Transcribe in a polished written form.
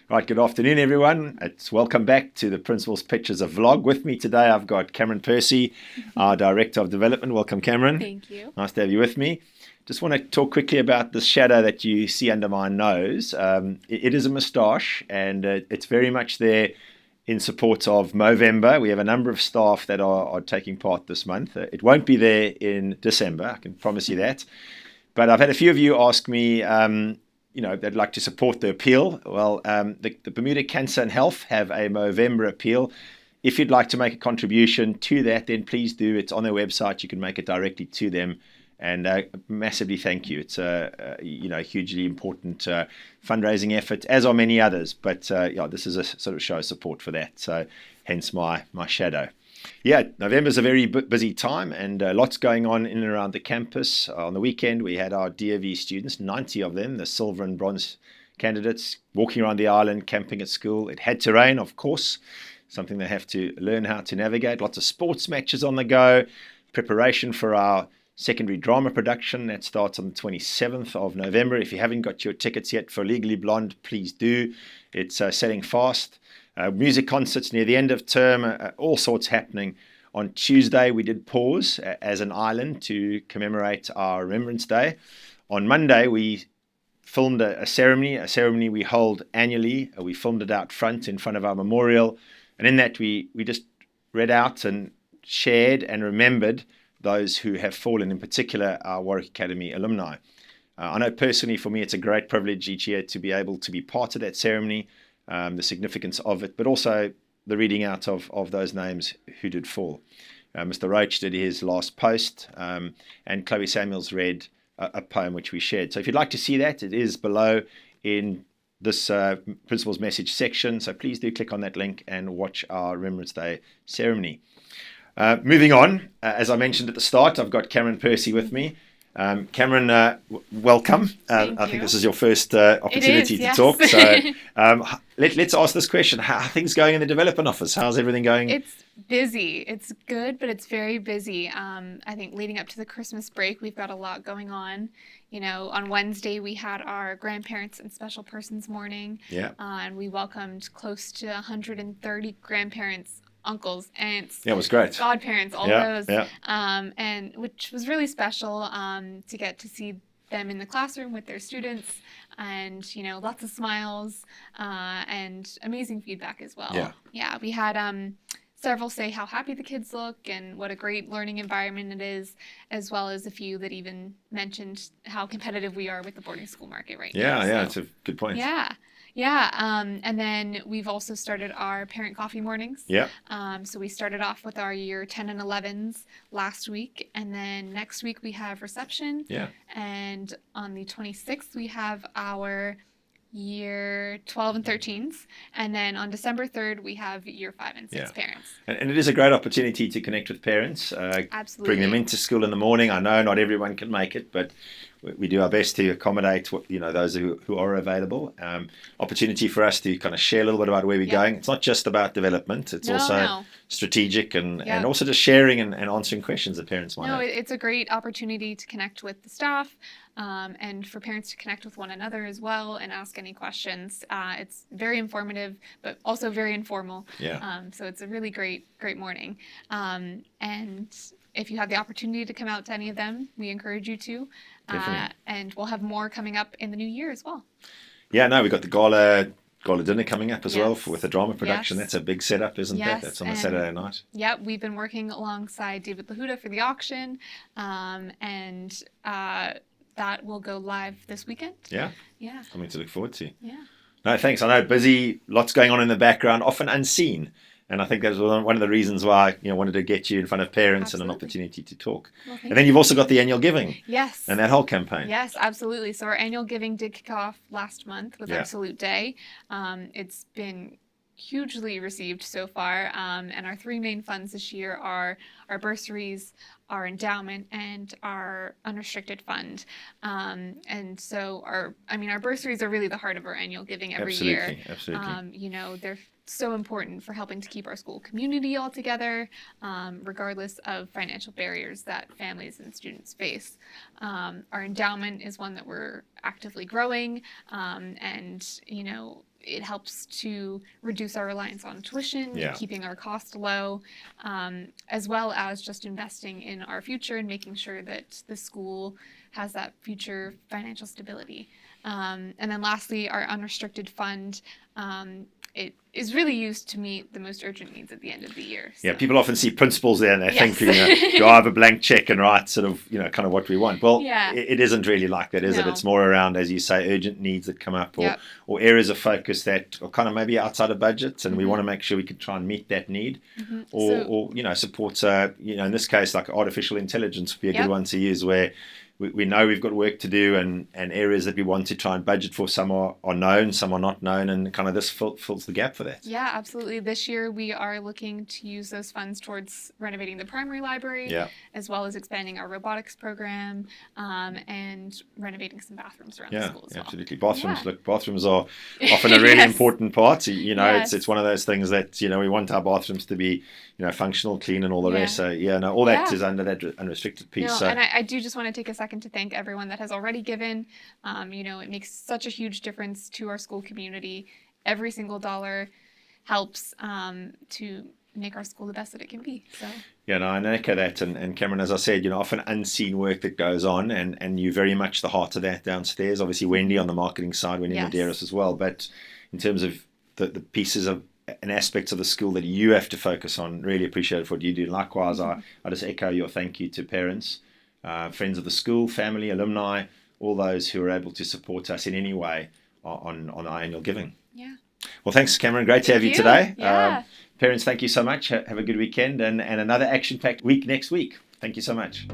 Right, good afternoon, everyone. It's welcome back to the Principal's Pictures, a vlog. With me today, I've got Cameron Percy, our Director of Development. Welcome, Cameron. Thank you. Nice to have you with me. Just want to talk quickly about this shadow that you see under my nose. It is a moustache, and it's very much there in support of Movember. We have a number of staff that are taking part this month. It won't be there in December, I can promise you that. But I've had a few of you ask me, they'd like to support the appeal. Well, the Bermuda Cancer and Health have a Movember appeal. If you'd like to make a contribution to that, then please do. It's on their website. You can make it directly to them. And massively thank you. It's a hugely important fundraising effort, as are many others. But this is a sort of show of support for that. So hence my shadow. Yeah, November's a very busy time and lots going on in and around the campus. On the weekend, we had our DOV students, 90 of them, the silver and bronze candidates, walking around the island, camping at school. It had to rain, of course, something they have to learn how to navigate. Lots of sports matches on the go, preparation for our secondary drama production that starts on the 27th of November. If you haven't got your tickets yet for Legally Blonde, please do. It's selling fast. Music concerts near the end of term, all sorts happening. On Tuesday, we did pause as an island to commemorate our Remembrance Day. On Monday, we filmed a ceremony we hold annually. We filmed it out front in front of our memorial. And in that, we just read out and shared and remembered those who have fallen, in particular, our Warwick Academy alumni. I know personally, for me, it's a great privilege each year to be able to be part of that ceremony. The significance of it, but also the reading out of those names who did fall. Mr. Roach did his last post, and Chloe Samuels read a poem which we shared. So if you'd like to see that, it is below in this Principal's Message section. So please do click on that link and watch our Remembrance Day ceremony. Moving on, as I mentioned at the start, I've got Cameron Percy with me. Cameron, welcome. I think this is your first opportunity to talk. So let's ask this question. How are things going in the development office? How's everything going? It's busy. It's good, but it's very busy. I think leading up to the Christmas break, we've got a lot going on. On Wednesday, we had our grandparents and special persons morning. Yeah. And we welcomed close to 130 grandparents, uncles, aunts, yeah, it was great. Godparents, all those, Yeah. and which was really special to get to see them in the classroom with their students, and lots of smiles and amazing feedback as well. Yeah, we had several say how happy the kids look and what a great learning environment it is, as well as a few that even mentioned how competitive we are with the boarding school market right now. Yeah, it's a good point. And then we've also started our parent coffee mornings. Yeah. So we started off with our year 10 and 11s last week, and then next week we have reception. Yeah. And on the 26th we have our year 12 and 13s, and then on December 3rd we have year 5 and 6 parents. And it is a great opportunity to connect with parents. Absolutely. Bring them into school in the morning. I know not everyone can make it, but we do our best to accommodate those who are available. Opportunity for us to kind of share a little bit about where we're going. It's not just about development. It's also strategic and also just sharing and answering questions that parents might have. It's a great opportunity to connect with the staff, and for parents to connect with one another as well and ask any questions. It's very informative, but also very informal. So it's a really great morning. And if you have the opportunity to come out to any of them, we encourage you to. And we'll have more coming up in the new year as well. Yeah, no, we've got the gala dinner coming up as well with the drama production. That's a big setup, isn't it? That's on a Saturday night. Yeah, we've been working alongside David Lahuda for the auction, and that will go live this weekend. Yeah. Yeah. Something to look forward to. Yeah. No, thanks. I know busy, lots going on in the background, often unseen. And I think that's one of the reasons why I wanted to get you in front of parents and an opportunity to talk. Well, and then you've also got the annual giving. Yes. And that whole campaign. Yes, absolutely. So our annual giving did kick off last month with Absolute Day. It's been hugely received so far. And our three main funds this year are our bursaries, our endowment, and our unrestricted fund. And so our bursaries are really the heart of our annual giving every year. Absolutely. so important for helping to keep our school community all together, regardless of financial barriers that families and students face. Our endowment is one that we're actively growing, and it helps to reduce our reliance on tuition, keeping our cost low, as well as just investing in our future and making sure that the school has that future financial stability. And then lastly, our unrestricted fund, it is really used to meet the most urgent needs at the end of the year. So. Yeah, people often see principles there and they think, do I have a blank check and write sort of, kind of what we want? Well, it isn't really like that, is it? It's more around, as you say, urgent needs that come up or areas of focus that are kind of maybe outside of budgets, and we want to make sure we can try and meet that need or support, in this case, like artificial intelligence would be a good one to use, where we know we've got work to do and areas that we want to try and budget for. Some are known, some are not known, and kind of this fills the gap for that. Yeah, absolutely. This year we are looking to use those funds towards renovating the primary library, as well as expanding our robotics program, and renovating some bathrooms around the school as well. Absolutely. Bathrooms are often a really important part. It's one of those things that, we want our bathrooms to be, functional, clean, and all the rest. So all that is under that unrestricted piece. And I do just want to take a second to thank everyone that has already given. It makes such a huge difference to our school community. Every single dollar helps to make our school the best that it can be. So. Yeah, no, I echo that. And Cameron, as I said, often unseen work that goes on, and you're very much the heart of that downstairs. Obviously, Wendy on the marketing side, Wendy Medeiros as well. But in terms of the pieces of and aspects of the school that you have to focus on, really appreciate what you do. Likewise, I just echo your thank you to parents, friends of the school, family, alumni, all those who are able to support us in any way on our annual giving. Yeah. Well, thanks, Cameron. Great to have you today. Yeah. Parents, thank you so much. Have a good weekend and another action-packed week next week. Thank you so much.